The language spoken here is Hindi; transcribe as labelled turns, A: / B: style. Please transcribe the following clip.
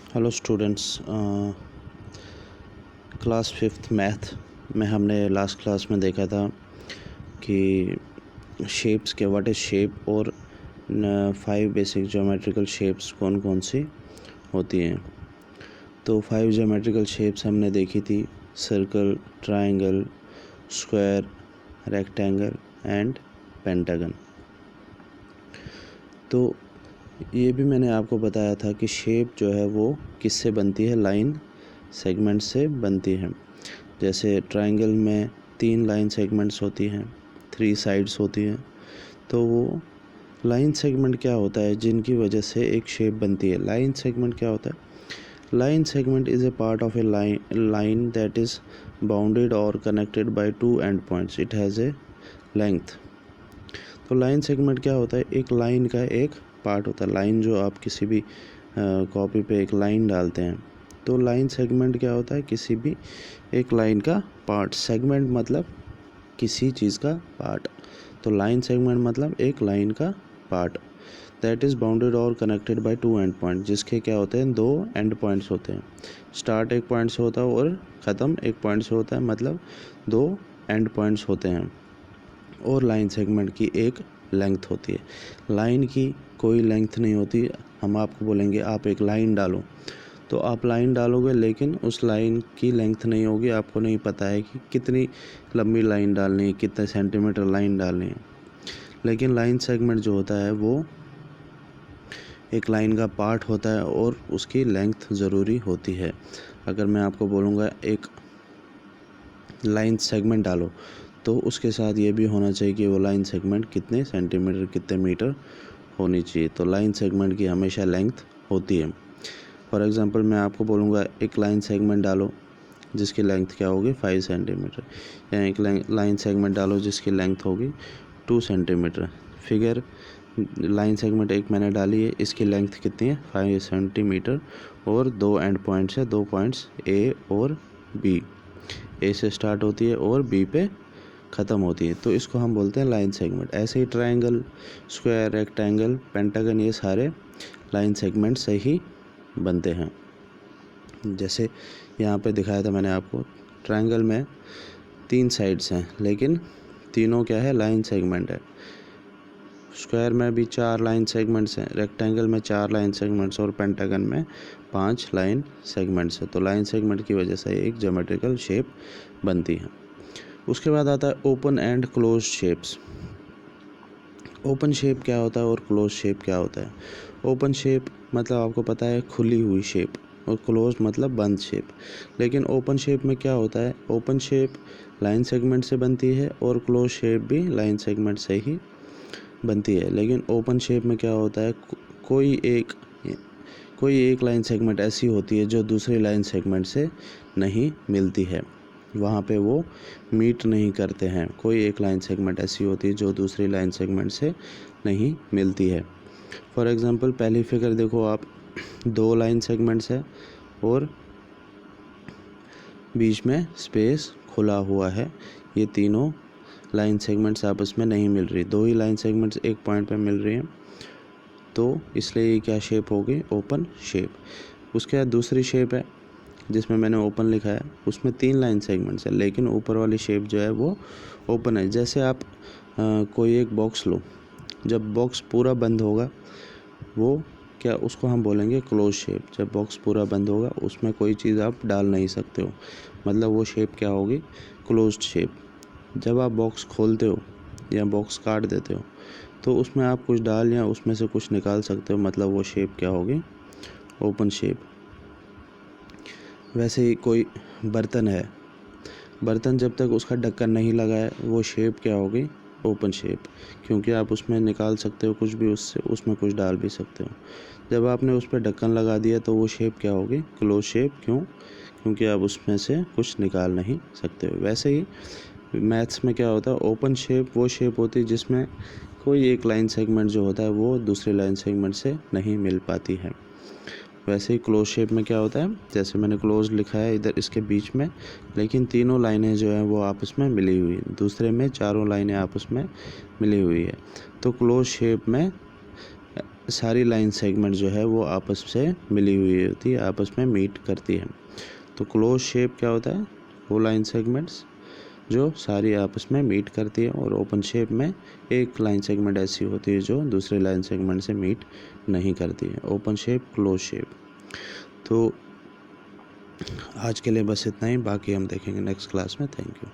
A: Hello students, class fifth math में हमने लास्ट क्लास में देखा था कि शेप्स के व्हाट इज़ शेप और 5 बेसिक ज्योमेट्रिकल शेप्स कौन कौन सी होती हैं। तो 5 ज्योमेट्रिकल शेप्स हमने देखी थी: circle, triangle, square, rectangle and pentagon. तो ये भी मैंने आपको बताया था कि शेप जो है वो किससे बनती है, लाइन सेगमेंट से बनती है। जैसे ट्रायंगल में 3 लाइन सेगमेंट्स होती हैं, 3 साइड्स होती हैं। तो वो लाइन सेगमेंट क्या होता है जिनकी वजह से एक शेप बनती है। लाइन सेगमेंट क्या होता है? Line segment is a part of a line that is bounded और connected by 2 end points. It has a length. तो लाइन सेगमेंट क्या होता है? एक लाइन का एक पार्ट होता है। लाइन जो आप किसी भी कॉपी पे एक लाइन डालते हैं, तो लाइन सेगमेंट क्या होता है? किसी भी एक लाइन का पार्ट। सेगमेंट मतलब किसी चीज़ का पार्ट। तो लाइन सेगमेंट मतलब एक लाइन का पार्ट दैट इज़ बाउंडेड और कनेक्टेड बाय 2 एंड पॉइंट, जिसके क्या होते हैं? 2 एंड पॉइंट्स होते हैं। स्टार्ट एक पॉइंट से होता है और ख़त्म एक पॉइंट से होता है, मतलब 2 एंड पॉइंट्स होते हैं। और लाइन सेगमेंट की एक लेंथ होती है। लाइन की कोई लेंथ नहीं होती। हम आपको बोलेंगे आप एक लाइन डालो, तो आप लाइन डालोगे, लेकिन उस लाइन की लेंथ नहीं होगी। आपको नहीं पता है कि कितनी लंबी लाइन डालनी है, कितने सेंटीमीटर लाइन डालनी है। लेकिन लाइन सेगमेंट जो होता है वो एक लाइन का पार्ट होता है और उसकी लेंथ ज़रूरी होती है। अगर मैं आपको बोलूँगा एक लाइन सेगमेंट डालो, तो उसके साथ ये भी होना चाहिए कि वो लाइन सेगमेंट कितने सेंटीमीटर, कितने मीटर होनी चाहिए। तो लाइन सेगमेंट की हमेशा लेंथ होती है। फॉर एग्ज़ाम्पल मैं आपको बोलूँगा एक लाइन सेगमेंट डालो जिसकी लेंथ क्या होगी? 5 सेंटीमीटर, या एक लाइन सेगमेंट डालो जिसकी लेंथ होगी 2 सेंटीमीटर। फिगर लाइन सेगमेंट एक मैंने डाली है, इसकी लेंथ कितनी है? 5 सेंटीमीटर। और 2 एंड पॉइंट्स है, 2 पॉइंट्स ए और बी। ए से स्टार्ट होती है और बी पे ख़त्म होती है, तो इसको हम बोलते हैं लाइन सेगमेंट। ऐसे ही ट्रायंगल, स्क्वायर, रेक्टेंगल, पेंटागन, ये सारे लाइन सेगमेंट से ही बनते हैं। जैसे यहाँ पे दिखाया था मैंने आपको, ट्रायंगल में 3 साइड्स हैं, लेकिन तीनों क्या है? लाइन सेगमेंट है। स्क्वायर में भी 4 लाइन सेगमेंट्स हैं, रेक्टेंगल में 4 लाइन सेगमेंट्स और पेंटागन में 5 लाइन सेगमेंट्स है। तो लाइन सेगमेंट की वजह से एक ज्योमेट्रिकल शेप बनती है। उसके बाद आता है open and close shapes. Open shape क्या होता है और क्लोज शेप क्या होता है? ओपन शेप मतलब आपको पता है खुली हुई शेप, और क्लोज मतलब बंद शेप। लेकिन ओपन शेप में क्या होता है? ओपन शेप लाइन सेगमेंट से बनती है और क्लोज शेप भी लाइन सेगमेंट से ही बनती है। लेकिन ओपन शेप में क्या होता है? कोई एक लाइन सेगमेंट ऐसी होती है जो दूसरी लाइन सेगमेंट से नहीं मिलती है, वहाँ पे वो मीट नहीं करते हैं। कोई एक लाइन सेगमेंट ऐसी होती है जो दूसरी लाइन सेगमेंट से नहीं मिलती है। फॉर एग्ज़ाम्पल पहली फिगर देखो आप, 2 लाइन सेगमेंट्स है और बीच में स्पेस खुला हुआ है। ये तीनों लाइन सेगमेंट्स आपस में नहीं मिल रही, 2 ही लाइन सेगमेंट्स एक पॉइंट पे मिल रही हैं, तो इसलिए ये क्या शेप होगी? Open shape. उसके बाद दूसरी शेप है जिसमें मैंने ओपन लिखा है, उसमें 3 लाइन सेगमेंट्स है, लेकिन ऊपर वाली शेप जो है वो ओपन है। जैसे आप कोई एक बॉक्स लो, जब बॉक्स पूरा बंद होगा वो क्या, उसको हम बोलेंगे क्लोज शेप। जब बॉक्स पूरा बंद होगा उसमें कोई चीज़ आप डाल नहीं सकते हो, मतलब वो शेप क्या होगी? Closed shape. जब आप बॉक्स खोलते हो या बॉक्स काट देते हो, तो उसमें आप कुछ डाल या उसमें से कुछ निकाल सकते हो, मतलब वो शेप क्या होगी? Open shape. वैसे ही कोई बर्तन है, बर्तन जब तक उसका ढक्कन नहीं लगा है वो शेप क्या होगी? ओपन शेप, क्योंकि आप उसमें निकाल सकते हो कुछ भी, उससे उसमें कुछ डाल भी सकते हो। जब आपने उस पर ढक्कन लगा दिया तो वो शेप क्या होगी? Close shape. क्यों? क्योंकि आप उसमें से कुछ निकाल नहीं सकते हो। वैसे ही मैथ्स में क्या होता है? ओपन शेप वो शेप होती है जिसमें कोई एक लाइन सेगमेंट जो होता है वो दूसरी लाइन सेगमेंट से नहीं मिल पाती है। वैसे ही क्लोज शेप में क्या होता है? जैसे मैंने क्लोज लिखा है इधर इसके बीच में, लेकिन तीनों लाइनें जो हैं वो आपस में मिली हुई है, दूसरे में चारों लाइनें आपस में मिली हुई है। तो क्लोज शेप में सारी लाइन सेगमेंट जो है वो आपस से मिली हुई होती है, आपस में मीट करती है। तो क्लोज शेप क्या होता है? वो लाइन सेगमेंट्स जो सारी आपस में मीट करती है, और ओपन शेप में एक लाइन सेगमेंट ऐसी होती है जो दूसरे लाइन सेगमेंट से मीट नहीं करती है। Open shape, close shape. तो आज के लिए बस इतना ही, बाकी हम देखेंगे नेक्स्ट क्लास में। Thank you.